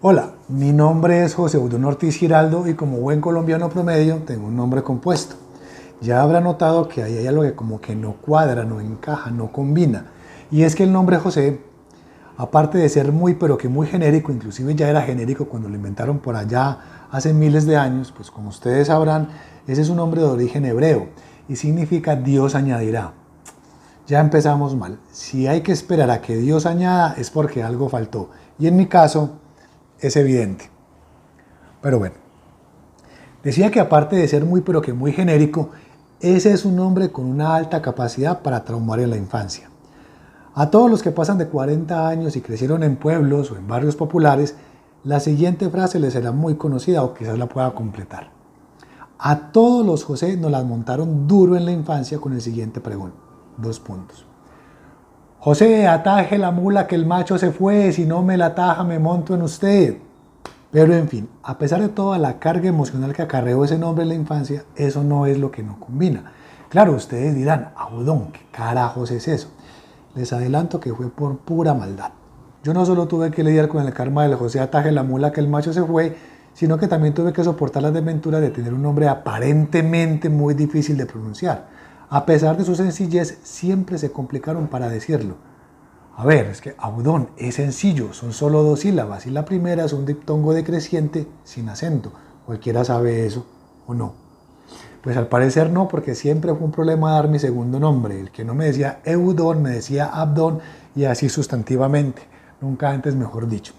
Hola, mi nombre es José Eudón Ortiz Giraldo y como buen colombiano promedio tengo un nombre compuesto. Ya habrá notado que ahí hay algo que como que no cuadra, no encaja, no combina. Y es que el nombre José, aparte de ser muy pero que muy genérico, inclusive ya era genérico cuando lo inventaron por allá hace miles de años, pues como ustedes sabrán, ese es un nombre de origen hebreo y significa Dios añadirá. Ya empezamos mal. Si hay que esperar a que Dios añada es porque algo faltó. Y en mi caso es evidente. Pero bueno, decía que aparte de ser muy pero que muy genérico, ese es un nombre con una alta capacidad para traumar en la infancia. A todos los que pasan de 40 años y crecieron en pueblos o en barrios populares, la siguiente frase les será muy conocida o quizás la pueda completar. A todos los José nos las montaron duro en la infancia con el siguiente pregón. 2 puntos. José, ataje la mula que el macho se fue, si no me la ataja me monto en usted. Pero en fin, a pesar de toda la carga emocional que acarreó ese nombre en la infancia, eso no es lo que no combina. Claro, ustedes dirán, Audón, ¿qué carajos es eso? Les adelanto que fue por pura maldad. Yo no solo tuve que lidiar con el karma del José ataje la mula que el macho se fue, sino que también tuve que soportar la desventura de tener un nombre aparentemente muy difícil de pronunciar. A pesar de su sencillez, siempre se complicaron para decirlo. A ver, es que Audón es sencillo, son solo 2 sílabas y la primera es un diptongo decreciente sin acento. ¿Cualquiera sabe eso o no? Pues al parecer no, porque siempre fue un problema dar mi segundo nombre. El que no me decía Eudón me decía Abdón y así sustantivamente, nunca antes mejor dicho.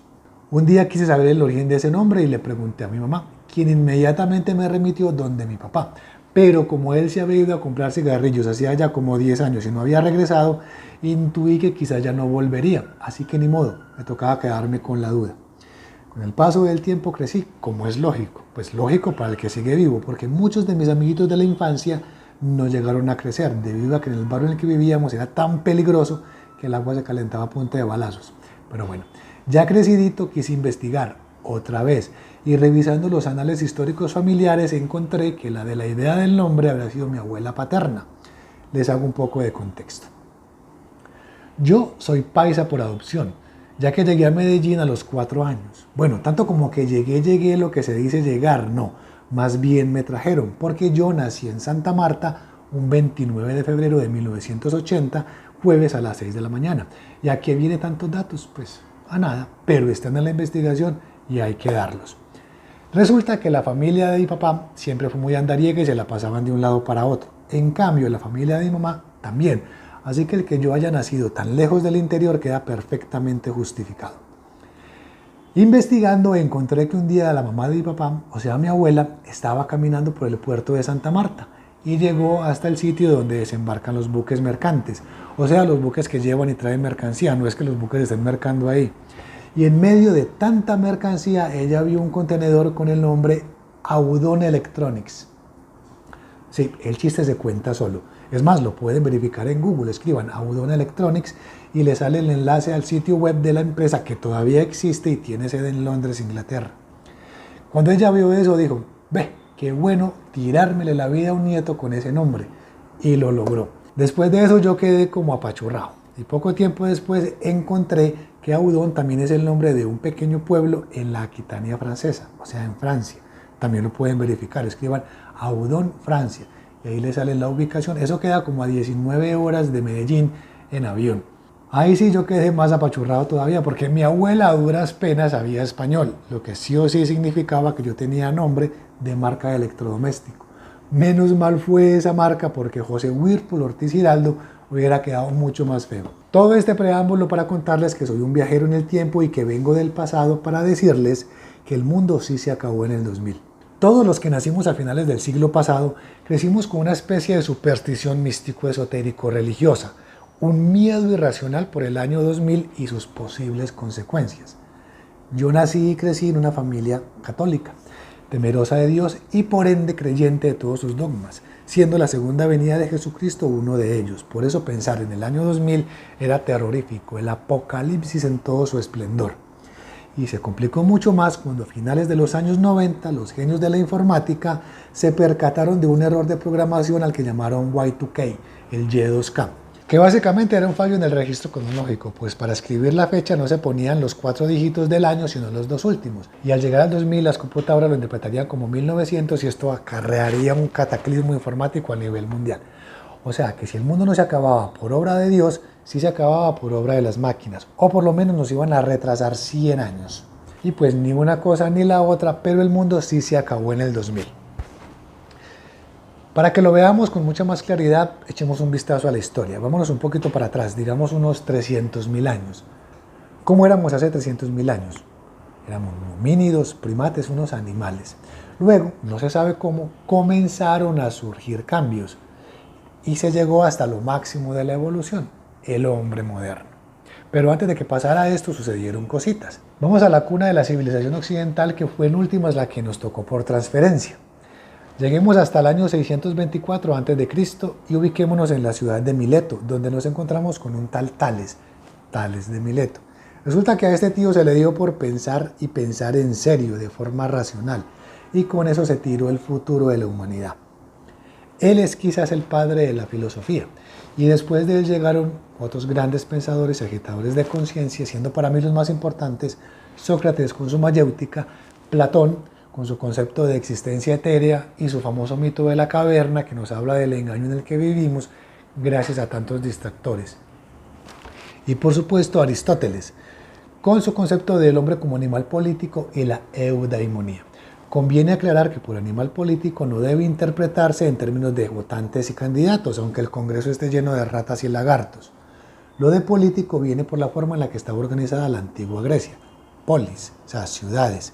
Un día quise saber el origen de ese nombre y le pregunté a mi mamá, quien inmediatamente me remitió donde mi papá. Pero como él se había ido a comprar cigarrillos hacía ya como 10 años y no había regresado, intuí que quizás ya no volvería, así que ni modo, me tocaba quedarme con la duda. Con el paso del tiempo crecí, como es lógico, pues lógico para el que sigue vivo, porque muchos de mis amiguitos de la infancia no llegaron a crecer, debido a que en el barrio en el que vivíamos era tan peligroso que el agua se calentaba a punta de balazos. Pero bueno, ya crecidito quise investigar otra vez y revisando los anales históricos familiares encontré que la de la idea del nombre habría sido mi abuela paterna. Les hago un poco de contexto. Yo soy paisa por adopción, ya que llegué a Medellín a los 4 años. Bueno, tanto como que llegué lo que se dice llegar, no, más bien me trajeron, porque yo nací en Santa Marta un 29 de febrero de 1980, jueves a las 6 de la mañana. ¿Y a qué viene tantos datos? Pues a nada, pero están en la investigación y hay que darlos. Resulta que la familia de mi papá siempre fue muy andariega y se la pasaban de un lado para otro. En cambio, la familia de mi mamá también. Así que el que yo haya nacido tan lejos del interior queda perfectamente justificado. Investigando encontré que un día la mamá de mi papá, o sea mi abuela, estaba caminando por el puerto de Santa Marta y llegó hasta el sitio donde desembarcan los buques mercantes, o sea los buques que llevan y traen mercancía, no es que los buques estén mercando ahí. Y en medio de tanta mercancía ella vio un contenedor con el nombre Audón Electronics. Sí, el chiste se cuenta solo. Es más, lo pueden verificar en Google, escriban Audón Electronics y les sale el enlace al sitio web de la empresa que todavía existe y tiene sede en Londres, Inglaterra. Cuando ella vio eso dijo, ve, qué bueno tirármele la vida a un nieto con ese nombre. Y lo logró. Después de eso yo quedé como apachurrado. Y poco tiempo después encontré que Audón también es el nombre de un pequeño pueblo en la Aquitania francesa, o sea, en Francia. También lo pueden verificar, escriban Audón, Francia. Y ahí les sale la ubicación. Eso queda como a 19 horas de Medellín en avión. Ahí sí yo quedé más apachurrado todavía porque mi abuela a duras penas sabía español, lo que sí o sí significaba que yo tenía nombre de marca de electrodoméstico. Menos mal fue esa marca porque José Whirlpool Ortiz Giraldo hubiera quedado mucho más feo. Todo este preámbulo para contarles que soy un viajero en el tiempo y que vengo del pasado para decirles que el mundo sí se acabó en el 2000. Todos los que nacimos a finales del siglo pasado crecimos con una especie de superstición místico-esotérico-religiosa, un miedo irracional por el año 2000 y sus posibles consecuencias. Yo nací y crecí en una familia católica, temerosa de Dios y por ende creyente de todos sus dogmas, siendo la segunda venida de Jesucristo uno de ellos. Por eso pensar en el año 2000 era terrorífico, el apocalipsis en todo su esplendor. Y se complicó mucho más cuando a finales de los años 90 los genios de la informática se percataron de un error de programación al que llamaron Y2K, el Y2K. que básicamente era un fallo en el registro cronológico, pues para escribir la fecha no se ponían los 4 dígitos del año, sino los 2 últimos. Y al llegar al 2000, las computadoras lo interpretarían como 1900 y esto acarrearía un cataclismo informático a nivel mundial. O sea, que si el mundo no se acababa por obra de Dios, sí se acababa por obra de las máquinas, o por lo menos nos iban a retrasar 100 años. Y pues ni una cosa ni la otra, pero el mundo sí se acabó en el 2000. Para que lo veamos con mucha más claridad, echemos un vistazo a la historia. Vámonos un poquito para atrás, digamos unos 300.000 años. ¿Cómo éramos hace 300.000 años? Éramos homínidos, primates, unos animales. Luego, no se sabe cómo, comenzaron a surgir cambios y se llegó hasta lo máximo de la evolución, el hombre moderno. Pero antes de que pasara esto, sucedieron cositas. Vamos a la cuna de la civilización occidental, que fue en últimas la que nos tocó por transferencia. Lleguemos hasta el año 624 a.C. y ubiquémonos en la ciudad de Mileto, donde nos encontramos con un tal Tales de Mileto. Resulta que a este tío se le dio por pensar y pensar en serio, de forma racional, y con eso se tiró el futuro de la humanidad. Él es quizás el padre de la filosofía, y después de él llegaron otros grandes pensadores y agitadores de conciencia, siendo para mí los más importantes Sócrates con su mayéutica, Platón con su concepto de existencia etérea y su famoso mito de la caverna, que nos habla del engaño en el que vivimos gracias a tantos distractores. Y por supuesto Aristóteles, con su concepto del hombre como animal político y la eudaimonía. Conviene aclarar que por animal político no debe interpretarse en términos de votantes y candidatos, aunque el Congreso esté lleno de ratas y lagartos. Lo de político viene por la forma en la que estaba organizada la antigua Grecia, polis, o sea, ciudades.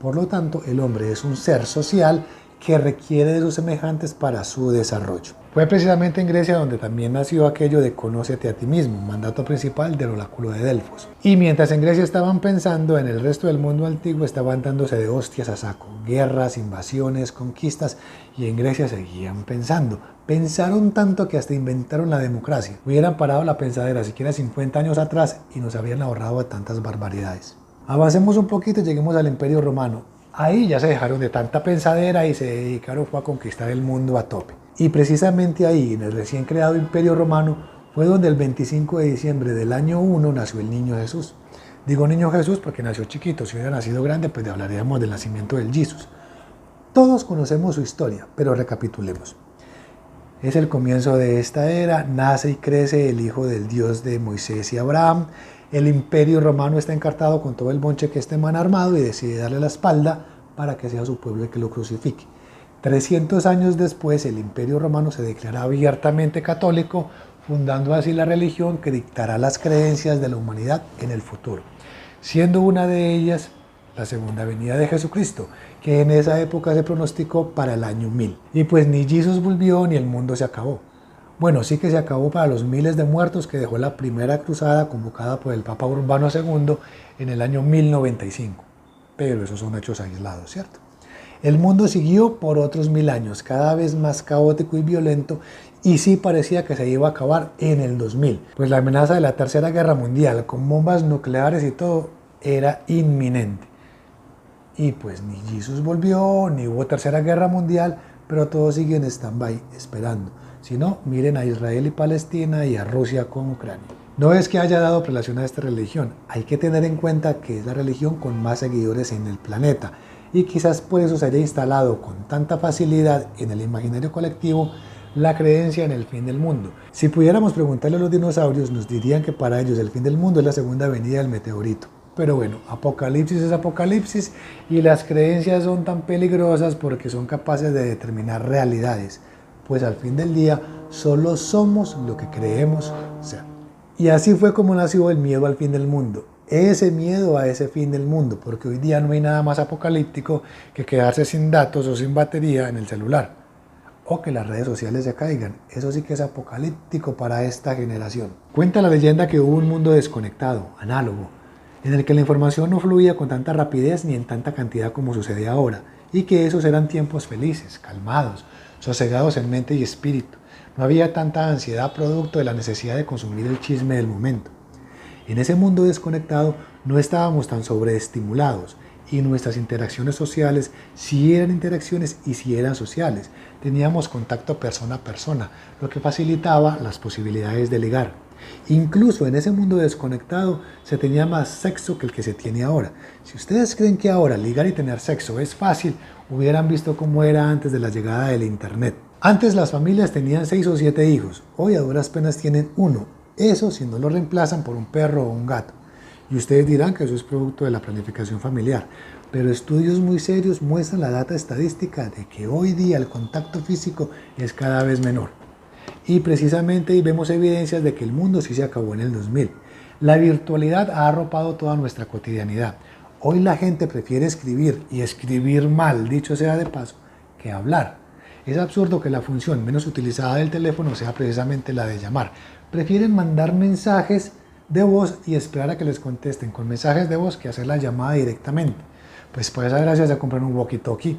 Por lo tanto, el hombre es un ser social que requiere de sus semejantes para su desarrollo. Fue precisamente en Grecia donde también nació aquello de conócete a ti mismo, mandato principal del oráculo de Delfos. Y mientras en Grecia estaban pensando, en el resto del mundo antiguo estaban dándose de hostias a saco, guerras, invasiones, conquistas, y en Grecia seguían pensando. Pensaron tanto que hasta inventaron la democracia. Hubieran parado la pensadera siquiera 50 años atrás y nos habrían ahorrado de tantas barbaridades. Avancemos un poquito y lleguemos al Imperio Romano. Ahí ya se dejaron de tanta pensadera y se dedicaron a conquistar el mundo a tope. Y precisamente ahí, en el recién creado Imperio Romano, fue donde el 25 de diciembre del año 1 nació el niño Jesús. Digo niño Jesús porque nació chiquito, si hubiera nacido grande, pues hablaríamos del nacimiento del Jesús. Todos conocemos su historia, pero recapitulemos. Es el comienzo de esta era, nace y crece el hijo del Dios de Moisés y Abraham. El Imperio Romano está encartado con todo el bonche que este man armado y decide darle la espalda para que sea su pueblo el que lo crucifique. 300 años después, el Imperio Romano se declara abiertamente católico, fundando así la religión que dictará las creencias de la humanidad en el futuro, siendo una de ellas la segunda venida de Jesucristo, que en esa época se pronosticó para el año 1000. Y pues ni Jesús volvió ni el mundo se acabó. Bueno, sí que se acabó para los miles de muertos que dejó la primera cruzada convocada por el Papa Urbano II en el año 1095. Pero esos son hechos aislados, ¿cierto? El mundo siguió por otros 1000 años, cada vez más caótico y violento, y sí parecía que se iba a acabar en el 2000, pues la amenaza de la Tercera Guerra Mundial, con bombas nucleares y todo, era inminente. Y pues ni Jesús volvió, ni hubo Tercera Guerra Mundial, pero todo sigue en stand-by, esperando. Si no, miren a Israel y Palestina y a Rusia con Ucrania. No es que haya dado prelación a esta religión, hay que tener en cuenta que es la religión con más seguidores en el planeta y quizás por eso se haya instalado con tanta facilidad en el imaginario colectivo la creencia en el fin del mundo. Si pudiéramos preguntarle a los dinosaurios, nos dirían que para ellos el fin del mundo es la segunda venida del meteorito. Pero bueno, apocalipsis es apocalipsis y las creencias son tan peligrosas porque son capaces de determinar realidades, pues al fin del día solo somos lo que creemos ser. Y así fue como nació el miedo al fin del mundo, ese miedo a ese fin del mundo, porque hoy día no hay nada más apocalíptico que quedarse sin datos o sin batería en el celular, o que las redes sociales se caigan. Eso sí que es apocalíptico para esta generación. Cuenta la leyenda que hubo un mundo desconectado, análogo, en el que la información no fluía con tanta rapidez ni en tanta cantidad como sucede ahora, y que esos eran tiempos felices, calmados, sosegados en mente y espíritu. No había tanta ansiedad producto de la necesidad de consumir el chisme del momento. En ese mundo desconectado no estábamos tan sobreestimulados, y nuestras interacciones sociales sí eran interacciones y sí eran sociales. Teníamos contacto persona a persona, lo que facilitaba las posibilidades de ligar. Incluso en ese mundo desconectado se tenía más sexo que el que se tiene ahora. Si ustedes creen que ahora ligar y tener sexo es fácil, hubieran visto cómo era antes de la llegada del internet. Antes las familias tenían 6 o 7 hijos, hoy a duras penas tienen uno. Eso si no lo reemplazan por un perro o un gato. Y ustedes dirán que eso es producto de la planificación familiar, pero estudios muy serios muestran la data estadística de que hoy día el contacto físico es cada vez menor. Y precisamente ahí vemos evidencias de que el mundo sí se acabó en el 2000. La virtualidad ha arropado toda nuestra cotidianidad. Hoy la gente prefiere escribir, y escribir mal, dicho sea de paso, que hablar. Es absurdo que la función menos utilizada del teléfono sea precisamente la de llamar. Prefieren mandar mensajes de voz y esperar a que les contesten con mensajes de voz que hacer la llamada directamente. Pues por esa gracia se compran un walkie-talkie.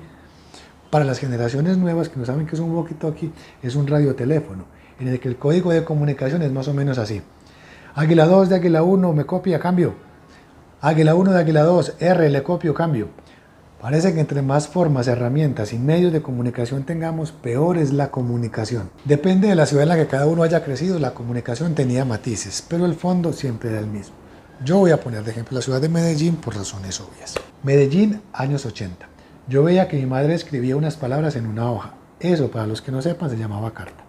Para las generaciones nuevas que no saben qué es un walkie-talkie, es un radioteléfono, en el que el código de comunicación es más o menos así. Águila 2 de Águila 1, me copia, cambio. Águila 1 de Águila 2, R, le copio, cambio. Parece que entre más formas, herramientas y medios de comunicación tengamos, peor es la comunicación. Depende de la ciudad en la que cada uno haya crecido, la comunicación tenía matices, pero el fondo siempre era el mismo. Yo voy a poner de ejemplo la ciudad de Medellín por razones obvias. Medellín, años 80. Yo veía que mi madre escribía unas palabras en una hoja. Eso, para los que no sepan, se llamaba carta.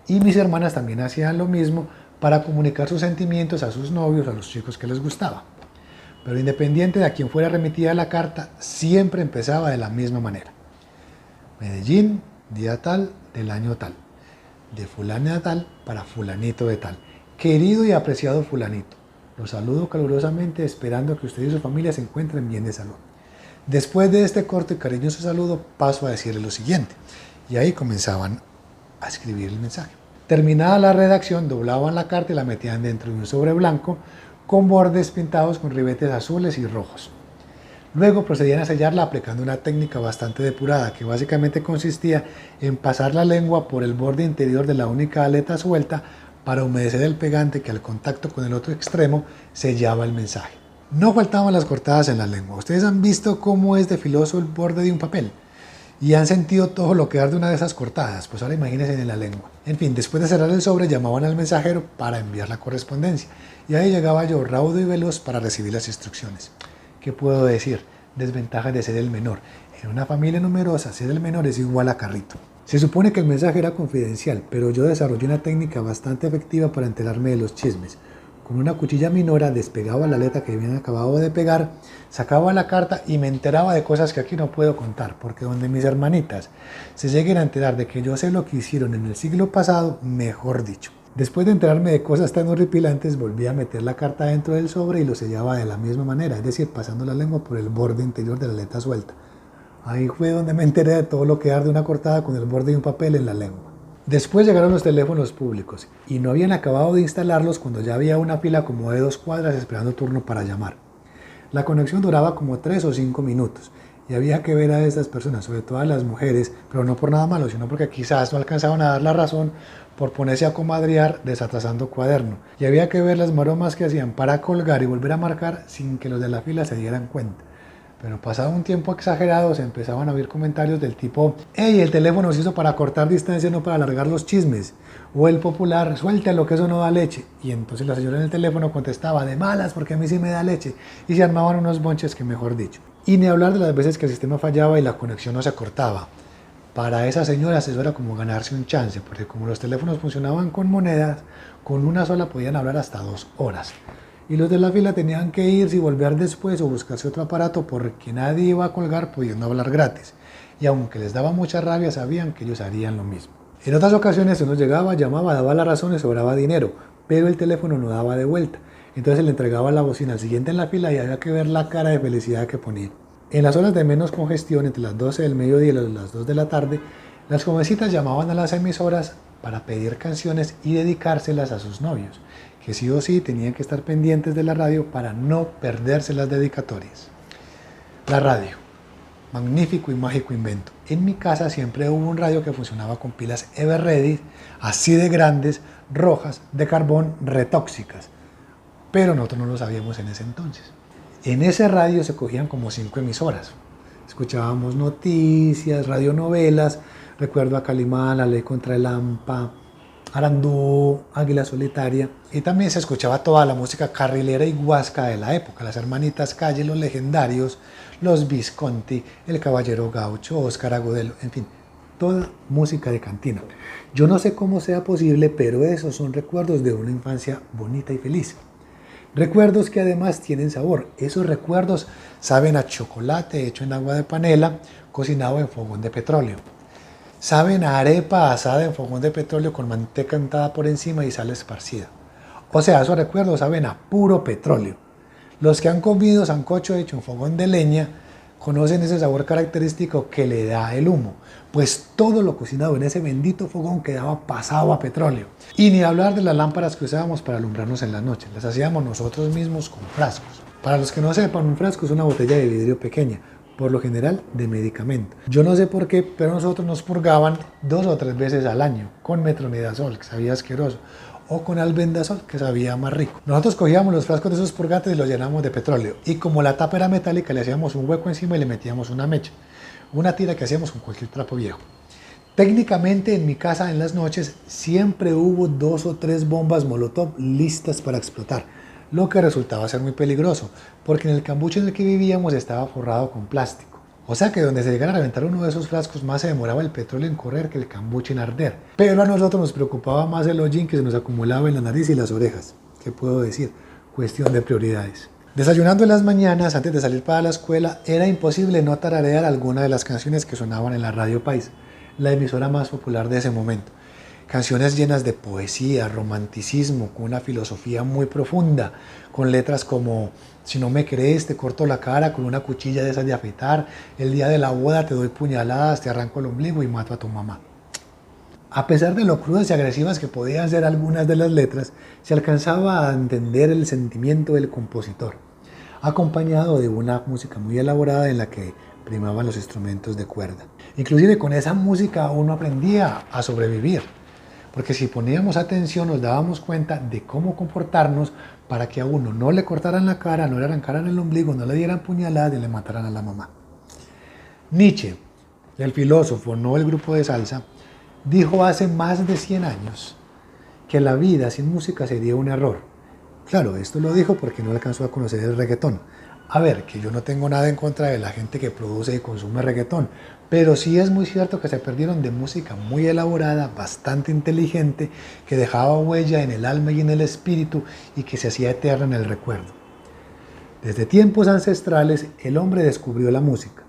Y mis hermanas también hacían lo mismo para comunicar sus sentimientos a sus novios, a los chicos que les gustaba. Pero independiente de a quién fuera remitida la carta, siempre empezaba de la misma manera. Medellín, día tal, del año tal. De fulana tal para fulanito de tal. Querido y apreciado fulanito, los saludo calurosamente esperando que usted y su familia se encuentren bien de salud. Después de este corto y cariñoso saludo, paso a decirle lo siguiente. Y ahí comenzaban a escribir el mensaje. Terminada la redacción, doblaban la carta y la metían dentro de un sobre blanco con bordes pintados con ribetes azules y rojos. Luego procedían a sellarla aplicando una técnica bastante depurada que básicamente consistía en pasar la lengua por el borde interior de la única aleta suelta para humedecer el pegante que al contacto con el otro extremo sellaba el mensaje. No faltaban las cortadas en la lengua. Ustedes han visto cómo es de filoso el borde de un papel y han sentido todo lo que arde una de esas cortadas. Pues ahora imagínense en la lengua. En fin, después de cerrar el sobre llamaban al mensajero para enviar la correspondencia y ahí llegaba yo raudo y veloz para recibir las instrucciones. ¿Qué puedo decir? Desventajas de ser el menor. En una familia numerosa, ser el menor es igual a carrito. Se supone que el mensaje era confidencial, pero yo desarrollé una técnica bastante efectiva para enterarme de los chismes. Con una cuchilla minora despegaba la letra que habían acabado de pegar, sacaba la carta y me enteraba de cosas que aquí no puedo contar, porque donde mis hermanitas se lleguen a enterar de que yo sé lo que hicieron en el siglo pasado, mejor dicho. Después de enterarme de cosas tan horripilantes, volví a meter la carta dentro del sobre y lo sellaba de la misma manera, es decir, pasando la lengua por el borde interior de la letra suelta. Ahí fue donde me enteré de todo lo que arde una cortada con el borde de un papel en la lengua. Después llegaron los teléfonos públicos y no habían acabado de instalarlos cuando ya había una fila como de 2 cuadras esperando turno para llamar. La conexión duraba como 3 o 5 minutos y había que ver a estas personas, sobre todo a las mujeres, pero no por nada malo, sino porque quizás no alcanzaban a dar la razón por ponerse a comadrear desatrasando cuaderno. Y había que ver las maromas que hacían para colgar y volver a marcar sin que los de la fila se dieran cuenta. Pero pasado un tiempo exagerado se empezaban a oír comentarios del tipo: «Hey, el teléfono se hizo para cortar distancia, no para alargar los chismes». O el popular: «Suéltalo, que eso no da leche». Y entonces la señora en el teléfono contestaba: «De malas, porque a mí sí me da leche». Y se armaban unos bonches que mejor dicho. Y ni hablar de las veces que el sistema fallaba y la conexión no se cortaba. Para esas señoras eso era como ganarse un chance, porque como los teléfonos funcionaban con monedas, con una sola podían hablar hasta 2 horas. Y los de la fila tenían que irse y volver después o buscarse otro aparato porque nadie iba a colgar pudiendo hablar gratis. Y aunque les daba mucha rabia, sabían que ellos harían lo mismo. En otras ocasiones uno llegaba, llamaba, daba la razón y sobraba dinero, pero el teléfono no daba de vuelta. Entonces le entregaba la bocina al siguiente en la fila y había que ver la cara de felicidad que ponía. En las horas de menos congestión, entre las 12 del mediodía y las 2 de la tarde, las jovencitas llamaban a las emisoras para pedir canciones y dedicárselas a sus novios, que sí o sí tenían que estar pendientes de la radio para no perderse las dedicatorias. La radio, magnífico y mágico invento. En mi casa siempre hubo un radio que funcionaba con pilas Everready, así de grandes, rojas, de carbón, retóxicas, pero nosotros no lo sabíamos en ese entonces. En ese radio se cogían como 5 emisoras. Escuchábamos noticias, radionovelas, recuerdo a Calimán, La Ley contra el Hampa, Arandú, Águila Solitaria, y también se escuchaba toda la música carrilera y guasca de la época, las Hermanitas Calle, los Legendarios, los Visconti, el Caballero Gaucho, Óscar Agudelo, en fin, toda música de cantina. Yo no sé cómo sea posible, pero esos son recuerdos de una infancia bonita y feliz. Recuerdos que además tienen sabor. Esos recuerdos saben a chocolate hecho en agua de panela, cocinado en fogón de petróleo. Saben a arepa asada en fogón de petróleo con manteca untada por encima y sal esparcida. O sea, esos recuerdos saben a puro petróleo. Los que han comido sancocho hecho en fogón de leña conocen ese sabor característico que le da el humo, pues todo lo cocinado en ese bendito fogón quedaba pasado a petróleo. Y ni hablar de las lámparas que usábamos para alumbrarnos en la noche, las hacíamos nosotros mismos con frascos. Para los que no sepan, un frasco es una botella de vidrio pequeña, por lo general de medicamento. Yo no sé por qué, pero nosotros nos purgaban 2 o 3 veces al año con metronidazol, que sabía asqueroso, o con albendazol, que sabía más rico. Nosotros cogíamos los frascos de esos purgantes y los llenamos de petróleo, y como la tapa era metálica, le hacíamos un hueco encima y le metíamos una mecha, una tira que hacíamos con cualquier trapo viejo. Técnicamente en mi casa en las noches siempre hubo 2 o 3 bombas Molotov listas para explotar, lo que resultaba ser muy peligroso, porque en el cambuche en el que vivíamos estaba forrado con plástico. O sea que donde se llegara a reventar uno de esos frascos, más se demoraba el petróleo en correr que el cambuche en arder. Pero a nosotros nos preocupaba más el hollín que se nos acumulaba en la nariz y las orejas. ¿Qué puedo decir? Cuestión de prioridades. Desayunando en las mañanas, antes de salir para la escuela, era imposible no tararear alguna de las canciones que sonaban en la Radio País, la emisora más popular de ese momento. Canciones llenas de poesía, romanticismo, con una filosofía muy profunda, con letras como si no me crees, te corto la cara con una cuchilla de esas de afeitar, el día de la boda te doy puñaladas, te arranco el ombligo y mato a tu mamá. A pesar de lo crudas y agresivas que podían ser algunas de las letras, se alcanzaba a entender el sentimiento del compositor, acompañado de una música muy elaborada en la que primaban los instrumentos de cuerda. Inclusive con esa música uno aprendía a sobrevivir, porque si poníamos atención nos dábamos cuenta de cómo comportarnos para que a uno no le cortaran la cara, no le arrancaran el ombligo, no le dieran puñaladas y le mataran a la mamá. Nietzsche, el filósofo, no el grupo de salsa, dijo hace más de 100 años que la vida sin música sería un error. Claro, esto lo dijo porque no alcanzó a conocer el reggaetón. A ver, que yo no tengo nada en contra de la gente que produce y consume reggaetón, pero sí es muy cierto que se perdieron de música muy elaborada, bastante inteligente, que dejaba huella en el alma y en el espíritu y que se hacía eterna en el recuerdo. Desde tiempos ancestrales el hombre descubrió la música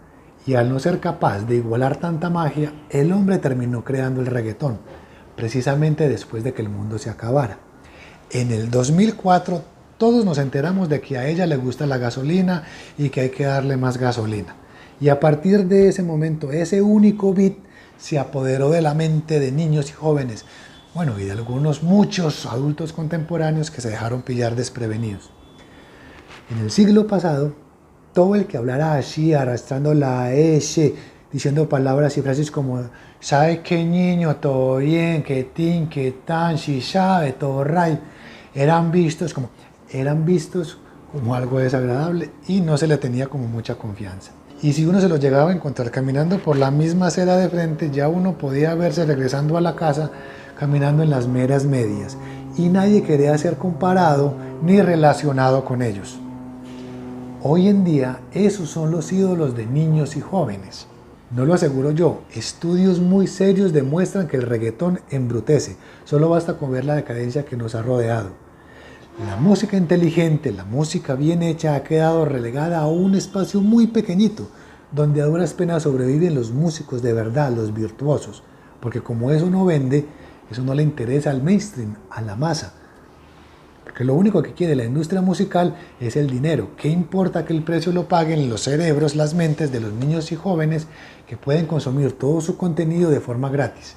y al no ser capaz de igualar tanta magia, el hombre terminó creando el reggaetón, precisamente después de que el mundo se acabara. En el 2004 todos nos enteramos de que a ella le gusta la gasolina y que hay que darle más gasolina. Y a partir de ese momento, ese único beat se apoderó de la mente de niños y jóvenes, bueno, y de algunos muchos adultos contemporáneos que se dejaron pillar desprevenidos. En el siglo pasado, todo el que hablara así, arrastrando la S, diciendo palabras y frases como ¿sabe qué niño? Todo bien, qué tin, qué tan, si sabe, todo right, eran vistos como algo desagradable y no se le tenía como mucha confianza. Y si uno se los llegaba a encontrar caminando por la misma acera de frente, ya uno podía verse regresando a la casa caminando en las meras medias y nadie quería ser comparado ni relacionado con ellos. Hoy en día esos son los ídolos de niños y jóvenes. No lo aseguro yo, estudios muy serios demuestran que el reggaetón embrutece, solo basta con ver la decadencia que nos ha rodeado. La música inteligente, la música bien hecha ha quedado relegada a un espacio muy pequeñito, donde a duras penas sobreviven los músicos de verdad, los virtuosos, porque como eso no vende, eso no le interesa al mainstream, a la masa. Porque lo único que quiere la industria musical es el dinero. ¿Qué importa que el precio lo paguen los cerebros, las mentes de los niños y jóvenes que pueden consumir todo su contenido de forma gratis?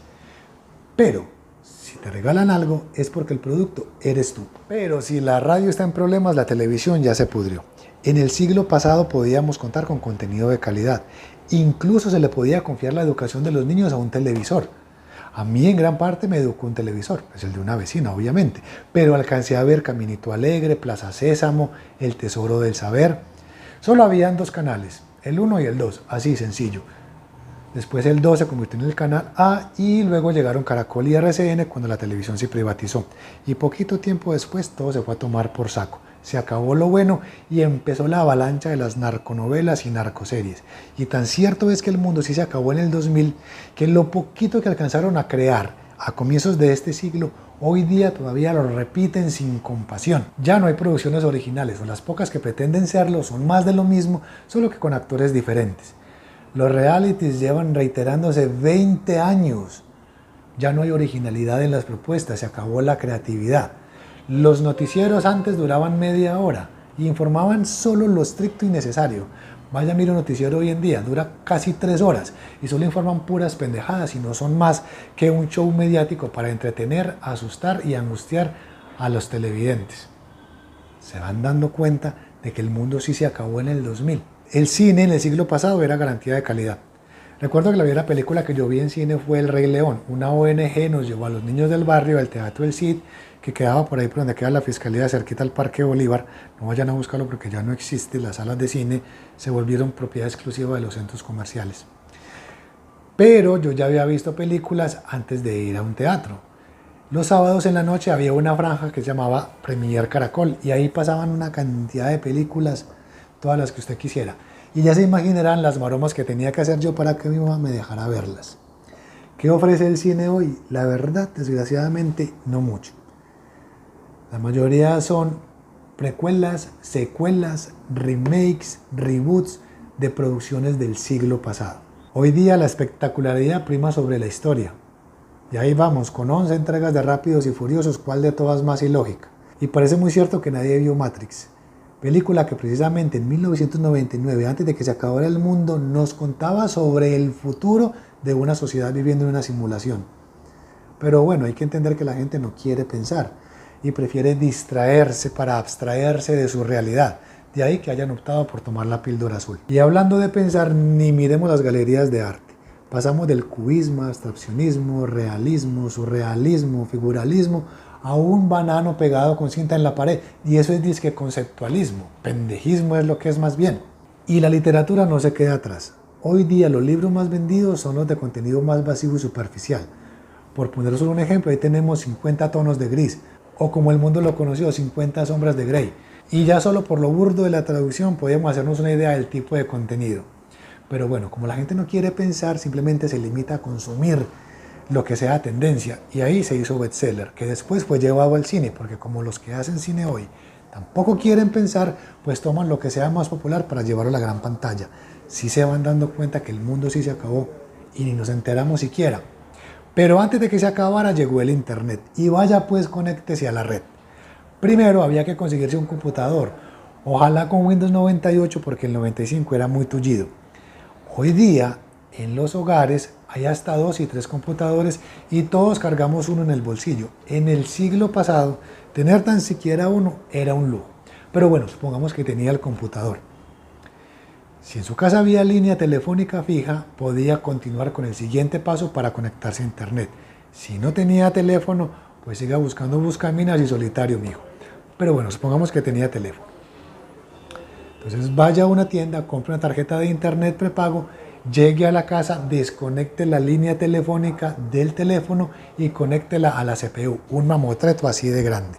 Pero si te regalan algo es porque el producto eres tú. Pero si la radio está en problemas, la televisión ya se pudrió. En el siglo pasado podíamos contar con contenido de calidad. Incluso se le podía confiar la educación de los niños a un televisor. A mí en gran parte me educó un televisor, es el de una vecina obviamente, pero alcancé a ver Caminito Alegre, Plaza Sésamo, El Tesoro del Saber. Solo habían dos canales, el 1 y el 2, así sencillo. Después el 2 se convirtió en el canal A y luego llegaron Caracol y RCN cuando la televisión se privatizó. Y poquito tiempo después todo se fue a tomar por saco. Se acabó lo bueno y empezó la avalancha de las narconovelas y narcoseries. Y tan cierto es que el mundo sí se acabó en el 2000 que lo poquito que alcanzaron a crear a comienzos de este siglo, hoy día todavía lo repiten sin compasión. Ya no hay producciones originales o las pocas que pretenden serlo son más de lo mismo, solo que con actores diferentes. Los realities llevan reiterándose 20 años. Ya no hay originalidad en las propuestas, se acabó la creatividad. Los noticieros antes duraban media hora y informaban solo lo estricto y necesario. Vaya, mira un noticiero hoy en día, dura casi 3 horas y solo informan puras pendejadas y no son más que un show mediático para entretener, asustar y angustiar a los televidentes. Se van dando cuenta de que el mundo sí se acabó en el 2000. El cine en el siglo pasado era garantía de calidad. Recuerdo que la primera película que yo vi en cine fue El Rey León. Una ONG nos llevó a los niños del barrio al Teatro del Cid, que quedaba por ahí por donde queda la Fiscalía, cerquita al Parque Bolívar. No vayan a buscarlo porque ya no existe. Las salas de cine se volvieron propiedad exclusiva de los centros comerciales. Pero yo ya había visto películas antes de ir a un teatro. Los sábados en la noche había una franja que se llamaba Premier Caracol y ahí pasaban una cantidad de películas, todas las que usted quisiera. Y ya se imaginarán las maromas que tenía que hacer yo para que mi mamá me dejara verlas. ¿Qué ofrece el cine hoy? La verdad, desgraciadamente, no mucho. La mayoría son precuelas, secuelas, remakes, reboots de producciones del siglo pasado. Hoy día la espectacularidad prima sobre la historia. Y ahí vamos, con 11 entregas de Rápidos y Furiosos, ¿cuál de todas más ilógica? Y parece muy cierto que nadie vio Matrix. Película que precisamente en 1999, antes de que se acabara el mundo, nos contaba sobre el futuro de una sociedad viviendo en una simulación. Pero bueno, hay que entender que la gente no quiere pensar y prefiere distraerse para abstraerse de su realidad. De ahí que hayan optado por tomar la píldora azul. Y hablando de pensar, ni miremos las galerías de arte. Pasamos del cubismo, abstraccionismo, realismo, surrealismo, figuralismo, a un banano pegado con cinta en la pared. Y eso es disque conceptualismo. Pendejismo es lo que es más bien. Y la literatura no se queda atrás. Hoy día los libros más vendidos son los de contenido más vacío y superficial. Por poner solo un ejemplo, ahí tenemos 50 tonos de gris. O como el mundo lo conoció, 50 sombras de Grey. Y ya solo por lo burdo de la traducción podemos hacernos una idea del tipo de contenido. Pero bueno, como la gente no quiere pensar, simplemente se limita a consumir lo que sea tendencia. Y ahí se hizo bestseller, que después fue llevado al cine, porque como los que hacen cine hoy tampoco quieren pensar, pues toman lo que sea más popular para llevarlo a la gran pantalla. Sí se van dando cuenta que el mundo sí se acabó y ni nos enteramos siquiera. Pero antes de que se acabara llegó el internet y vaya pues conéctese a la red. Primero había que conseguirse un computador, ojalá con Windows 98 porque el 95 era muy tullido. Hoy día en los hogares hay hasta 2 y 3 computadores y todos cargamos uno en el bolsillo. En el siglo pasado tener tan siquiera uno era un lujo. Pero bueno, supongamos que tenía el computador. Si en su casa había línea telefónica fija, podía continuar con el siguiente paso para conectarse a internet. Si no tenía teléfono, pues siga buscando buscaminas y solitario, mijo. Pero bueno, supongamos que tenía teléfono. Entonces vaya a una tienda, compre una tarjeta de internet prepago, llegue a la casa, desconecte la línea telefónica del teléfono y conéctela a la CPU, un mamotreto así de grande.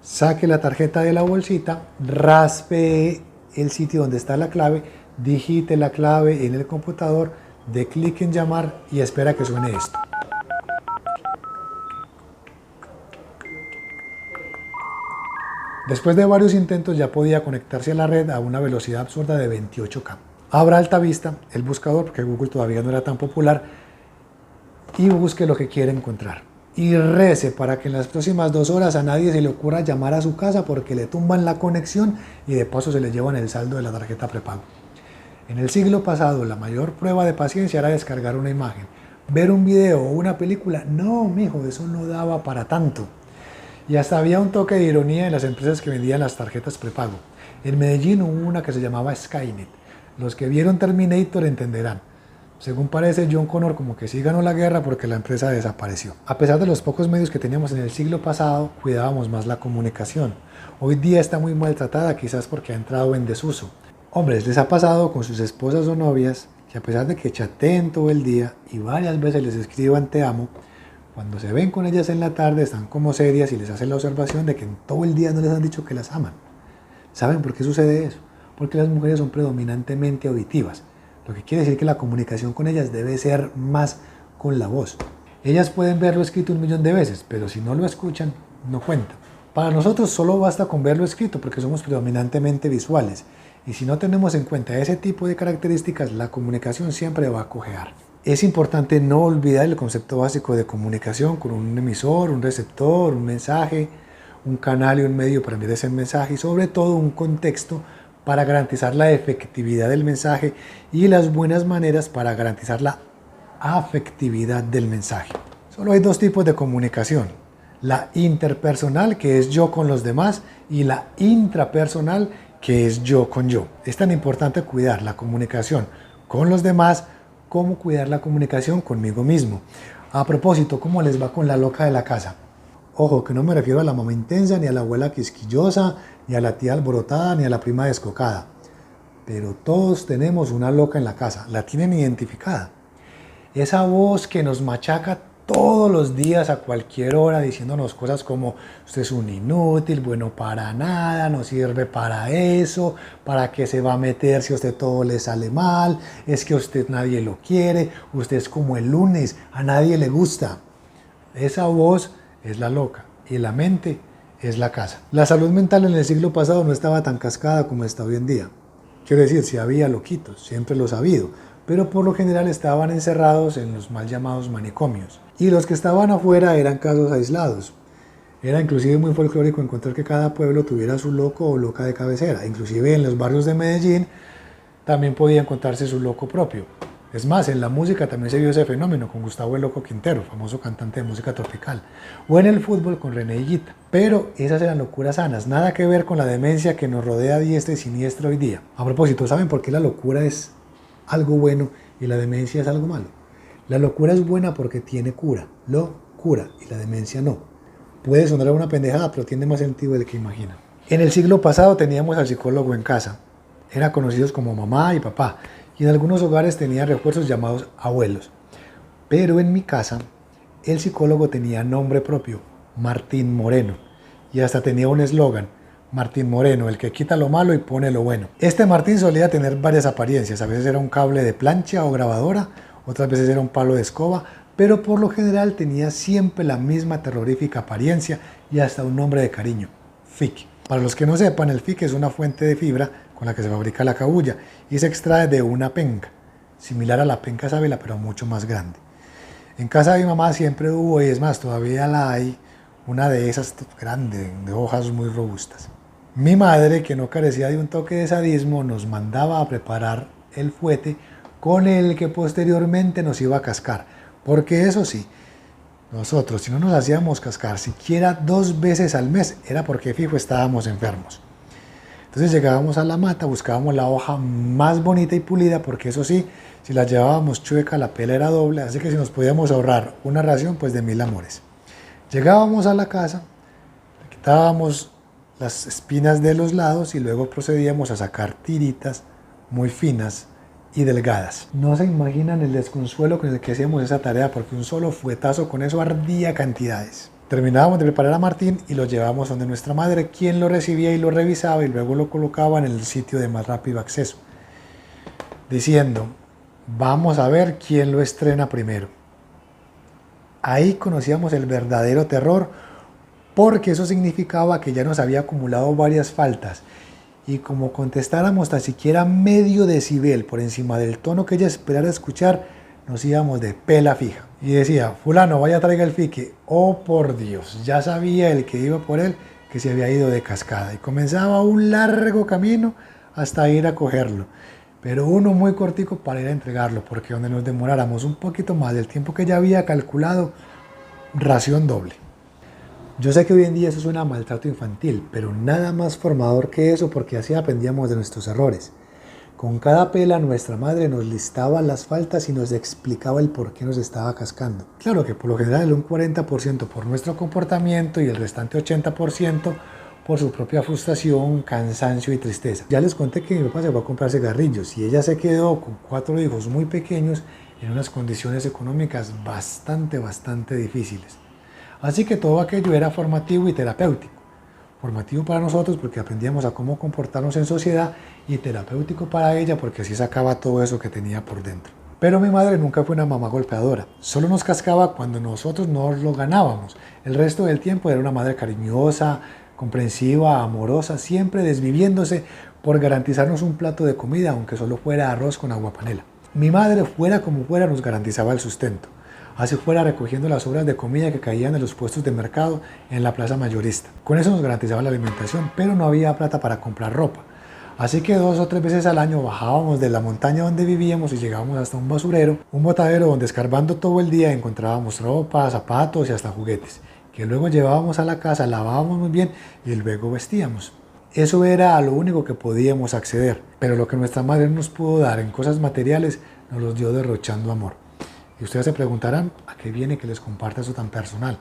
Saque la tarjeta de la bolsita, raspe el sitio donde está la clave, digite la clave en el computador, dé clic en llamar y espera que suene esto. Después de varios intentos ya podía conectarse a la red a una velocidad absurda de 28K. Abra Altavista, el buscador, porque Google todavía no era tan popular, y busque lo que quiere encontrar. Y rece para que en las próximas 2 horas a nadie se le ocurra llamar a su casa porque le tumban la conexión y de paso se le llevan el saldo de la tarjeta prepago. En el siglo pasado la mayor prueba de paciencia era descargar una imagen. Ver un video o una película, no, mijo, eso no daba para tanto. Y hasta había un toque de ironía en las empresas que vendían las tarjetas prepago. En Medellín hubo una que se llamaba Skynet. Los que vieron Terminator entenderán. Según parece, John Connor como que sí ganó la guerra porque la empresa desapareció. A pesar de los pocos medios que teníamos en el siglo pasado, cuidábamos más la comunicación. Hoy día está muy maltratada, quizás porque ha entrado en desuso. Hombres, ¿les ha pasado con sus esposas o novias que a pesar de que chateen todo el día y varias veces les escriban te amo, cuando se ven con ellas en la tarde están como serias y les hacen la observación de que en todo el día no les han dicho que las aman? ¿Saben por qué sucede eso? Porque las mujeres son predominantemente auditivas, lo que quiere decir que la comunicación con ellas debe ser más con la voz. Ellas pueden verlo escrito 1.000.000 de veces, pero si no lo escuchan, no cuenta. Para nosotros solo basta con verlo escrito porque somos predominantemente visuales. Y si no tenemos en cuenta ese tipo de características, la comunicación siempre va a cojear. Es importante no olvidar el concepto básico de comunicación con un emisor, un receptor, un mensaje, un canal y un medio para enviar ese mensaje y sobre todo un contexto para garantizar la efectividad del mensaje y las buenas maneras para garantizar la afectividad del mensaje. Solo hay dos tipos de comunicación: la interpersonal, que es yo con los demás, y la intrapersonal, que es yo con yo. Es tan importante cuidar la comunicación con los demás como cuidar la comunicación conmigo mismo. A propósito, ¿cómo les va con la loca de la casa? Ojo, que no me refiero a la mamá intensa, ni a la abuela quisquillosa, ni a la tía alborotada, ni a la prima descocada. Pero todos tenemos una loca en la casa, la tienen identificada. Esa voz que nos machaca todos los días a cualquier hora diciéndonos cosas como usted es un inútil, bueno para nada, no sirve para eso, para qué se va a meter si a usted todo le sale mal, es que a usted nadie lo quiere, usted es como el lunes, a nadie le gusta. Esa voz es la loca y la mente es la casa. La salud mental en el siglo pasado no estaba tan cascada como está hoy en día. Quiero decir, si había loquitos, siempre los ha habido, pero por lo general estaban encerrados en los mal llamados manicomios. Y los que estaban afuera eran casos aislados. Era inclusive muy folclórico encontrar que cada pueblo tuviera su loco o loca de cabecera. Inclusive en los barrios de Medellín también podía encontrarse su loco propio. Es más, en la música también se vio ese fenómeno con Gustavo el Loco Quintero, famoso cantante de música tropical. O en el fútbol con René Higuita. Pero esas eran locuras sanas, nada que ver con la demencia que nos rodea a diestra y siniestra hoy día. A propósito, ¿saben por qué la locura es algo bueno y la demencia es algo malo? La locura es buena porque tiene cura, lo cura, y la demencia no. Puede sonar una pendejada, pero tiene más sentido del que imagina. En el siglo pasado teníamos al psicólogo en casa. Eran conocidos como mamá y papá, y en algunos hogares tenía refuerzos llamados abuelos. Pero en mi casa, el psicólogo tenía nombre propio, Martín Moreno, y hasta tenía un eslogan: Martín Moreno, el que quita lo malo y pone lo bueno. Este Martín solía tener varias apariencias, a veces era un cable de plancha o grabadora, otras veces era un palo de escoba, pero por lo general tenía siempre la misma terrorífica apariencia y hasta un nombre de cariño: FIC. Para los que no sepan, el FIC es una fuente de fibra con la que se fabrica la cabuya y se extrae de una penca, similar a la penca sábila pero mucho más grande. En casa de mi mamá siempre hubo, y es más, todavía la hay, una de esas grande, de hojas muy robustas. Mi madre, que no carecía de un toque de sadismo, nos mandaba a preparar el fuete con el que posteriormente nos iba a cascar, porque eso sí, nosotros si no nos hacíamos cascar siquiera 2 veces al mes era porque fijo estábamos enfermos. Entonces llegábamos a la mata, buscábamos la hoja más bonita y pulida, porque eso sí, si la llevábamos chueca la pela era doble, así que si nos podíamos ahorrar una ración, pues de 1000 amores. Llegábamos a la casa, quitábamos las espinas de los lados y luego procedíamos a sacar tiritas muy finas y delgadas. No se imaginan el desconsuelo con el que hacíamos esa tarea, porque un solo fuetazo con eso ardía cantidades. Terminábamos de preparar a Martín y lo llevábamos donde nuestra madre, quien lo recibía y lo revisaba y luego lo colocaba en el sitio de más rápido acceso, diciendo: vamos a ver quién lo estrena primero. Ahí conocíamos el verdadero terror, porque eso significaba que ya nos había acumulado varias faltas, y como contestáramos tan siquiera medio decibel por encima del tono que ella esperara escuchar, nos íbamos de pela fija. Y decía: fulano, vaya traiga el fique. Oh por Dios, ya sabía el que iba por él que se había ido de cascada, y comenzaba un largo camino hasta ir a cogerlo, pero uno muy cortico para ir a entregarlo, porque donde nos demoráramos un poquito más del tiempo que ya había calculado, ración doble. Yo sé que hoy en día eso suena a maltrato infantil, pero nada más formador que eso, porque así aprendíamos de nuestros errores. Con cada pela nuestra madre nos listaba las faltas y nos explicaba el por qué nos estaba cascando. Claro que por lo general un 40% por nuestro comportamiento y el restante 80% por su propia frustración, cansancio y tristeza. Ya les conté que mi papá se fue a comprar cigarrillos y ella se quedó con 4 hijos muy pequeños en unas condiciones económicas bastante difíciles. Así que todo aquello era formativo y terapéutico. Formativo para nosotros porque aprendíamos a cómo comportarnos en sociedad y terapéutico para ella porque así sacaba todo eso que tenía por dentro. Pero mi madre nunca fue una mamá golpeadora, solo nos cascaba cuando nosotros no lo ganábamos. El resto del tiempo era una madre cariñosa, comprensiva, amorosa, siempre desviviéndose por garantizarnos un plato de comida, aunque solo fuera arroz con agua panela. Mi madre, fuera como fuera, nos garantizaba el sustento, así fuera recogiendo las sobras de comida que caían de los puestos de mercado en la plaza mayorista. Con eso nos garantizaba la alimentación, pero no había plata para comprar ropa. Así que 2 o 3 veces al año bajábamos de la montaña donde vivíamos y llegábamos hasta un basurero, un botadero donde escarbando todo el día encontrábamos ropa, zapatos y hasta juguetes, que luego llevábamos a la casa, lavábamos muy bien y luego vestíamos. Eso era a lo único que podíamos acceder, pero lo que nuestra madre nos pudo dar en cosas materiales nos los dio derrochando amor. Y ustedes se preguntarán a qué viene que les comparta eso tan personal.